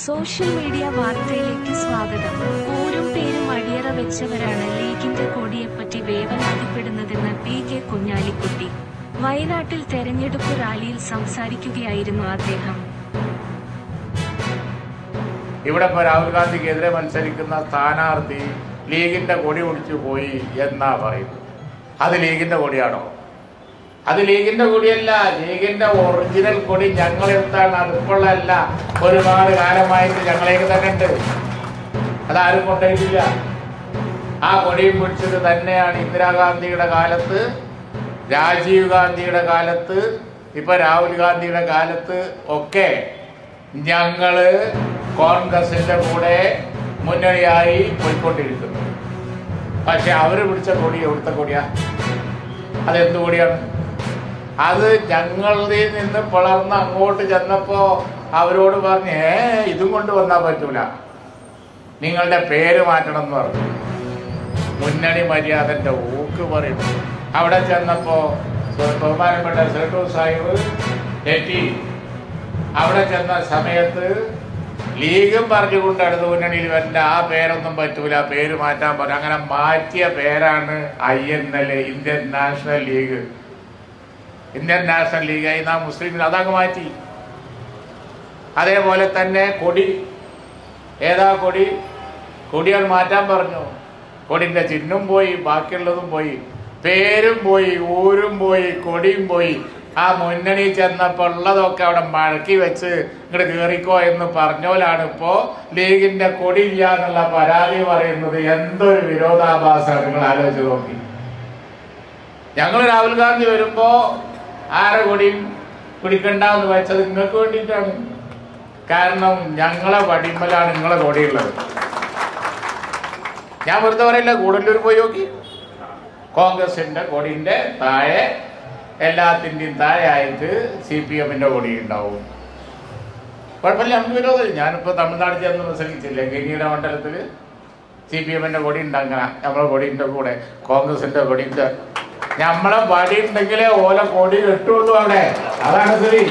Social media വാർത്തയിലേക്ക് സ്വാഗതം. ഊരും പേരും അടിയറ വെച്ചവരാണ് ലീഗിന്റെ കൊടിയെപ്പറ്റി വേവലാതിപ്പെടുന്നതെന്ന് പി.കെ. കുഞ്ഞാലിക്കുട്ടി. വയനാട്ടിൽ തെരഞ്ഞെടുപ്പ് റാലിയിൽ സംസാരിക്കുകയായിരുന്നു അദ്ദേഹം. ഇവിടെ ഇപ്പോൾ രാഹുൽ ഗാന്ധിക്കെതിരെ മത്സരിക്കുന്ന സ്ഥാനാർത്ഥി ലീഗിന്റെ കൊടി ഒടിച്ചു പോയി എന്നാ പറയുന്നത്. അത് ലീഗിന്റെ കൊടിയാണോ? അത് ലീഗിന്റെ കൊടിയല്ല. ലീഗിന്റെ ഒറിജിനൽ കൊടി ഞങ്ങളെടുത്താണ്. അതിപ്പോഴല്ല, ഒരുപാട് കാലമായിട്ട് ഞങ്ങളേക്ക് തന്നെ ഉണ്ട്. അതാരും കൊണ്ടുപോയിട്ടില്ല. ആ കൊടിയും പിടിച്ചത് തന്നെയാണ് ഇന്ദിരാഗാന്ധിയുടെ കാലത്ത്, രാജീവ് ഗാന്ധിയുടെ കാലത്ത്, ഇപ്പൊ രാഹുൽ ഗാന്ധിയുടെ കാലത്ത് ഒക്കെ ഞങ്ങള് കോൺഗ്രസിന്റെ കൂടെ മുന്നണിയായി പോയിക്കൊണ്ടിരിക്കുന്നു. പക്ഷെ അവര് പിടിച്ച കൊടി എവിടുത്തെ കൊടിയാ? അതെന്ത് കൊടിയാണ്? അത് ഞങ്ങളിൽ നിന്ന് പിളർന്ന് അങ്ങോട്ട് ചെന്നപ്പോ അവരോട് പറഞ്ഞ് ഇതും കൊണ്ട് വന്നാൽ പറ്റൂല, നിങ്ങളുടെ പേര് മാറ്റണം എന്ന് പറഞ്ഞു. മുന്നണി മര്യാദന്റെ ഊക്ക് പറയുന്നു. അവിടെ ചെന്നപ്പോ ബഹുമാനപ്പെട്ട സെക്രട്ടറി സാഹിബ് തെറ്റി. അവിടെ ചെന്ന സമയത്ത് ലീഗും പറഞ്ഞുകൊണ്ട് അടുത്ത മുന്നണിയിൽ വരണ്ട, ആ പേരൊന്നും പറ്റൂല, പേര് മാറ്റാൻ പറഞ്ഞു. അങ്ങനെ മാറ്റിയ പേരാണ് INL, Indian National League. Indian National ലീഗായി നാം മുസ്ലിം അതങ്ങ് മാറ്റി. അതേപോലെ തന്നെ കൊടി, ഏതാ കൊടി? കൊടികൾ മാറ്റാൻ പറഞ്ഞു. കൊടിന്റെ ചിഹ്നം പോയി, ബാക്കിയുള്ളതും പോയി, പേരും പോയി, ഊരും പോയി, കൊടിയും പോയി. ആ മുന്നണി ചെന്നപ്പോൾ ഉള്ളതൊക്കെ അവിടെ മടക്കി വെച്ച് ഇങ്ങോട്ട് കയറിക്കോ എന്ന് പറഞ്ഞോലാണ് ഇപ്പോ ലീഗിന്റെ കൊടി ഇല്ല എന്നുള്ള പരാതി പറയുന്നത്. എന്തൊരു വിരോധാഭാസമാണ്, നിങ്ങൾ ആലോചിച്ച് നോക്കി. ഞങ്ങൾ രാഹുൽ ഗാന്ധി വരുമ്പോ ആരെ കൊടിയും പിടിക്കണ്ടെന്ന് വെച്ചത് നിങ്ങൾക്ക് വേണ്ടിയിട്ടാണ്. കാരണം ഞങ്ങളെ വടിമലാണ് നിങ്ങളെ കൊടിയുള്ളത്. ഞാൻ വെറുതെ പറയില്ല, ഗൂഡല്ലൂർ പോയി നോക്കി, കോൺഗ്രസിന്റെ കൊടിന്റെ താഴെ, എല്ലാത്തിൻ്റെയും താഴെയായിട്ട് CPM-ന്റെ കൊടി ഉണ്ടാവും. കുഴപ്പമില്ല, നമുക്ക് വിരോധമില്ല. ഞാനിപ്പോൾ തമിഴ്നാട് ചെന്ന് മത്സരിച്ചില്ലേ, ഗംഗീര മണ്ഡലത്തിൽ CPM-ന്റെ കൊടി ഉണ്ടങ്ങനെ. നമ്മളെ കൊടിൻ്റെ കൂടെ കോൺഗ്രസിന്റെ കൊടിൻ്റെ, നമ്മളെ വടി ഉണ്ടെങ്കിലേ ഓല കൊടി കിട്ടുള്ളൂ അവിടെ. അതാണ് ശരി.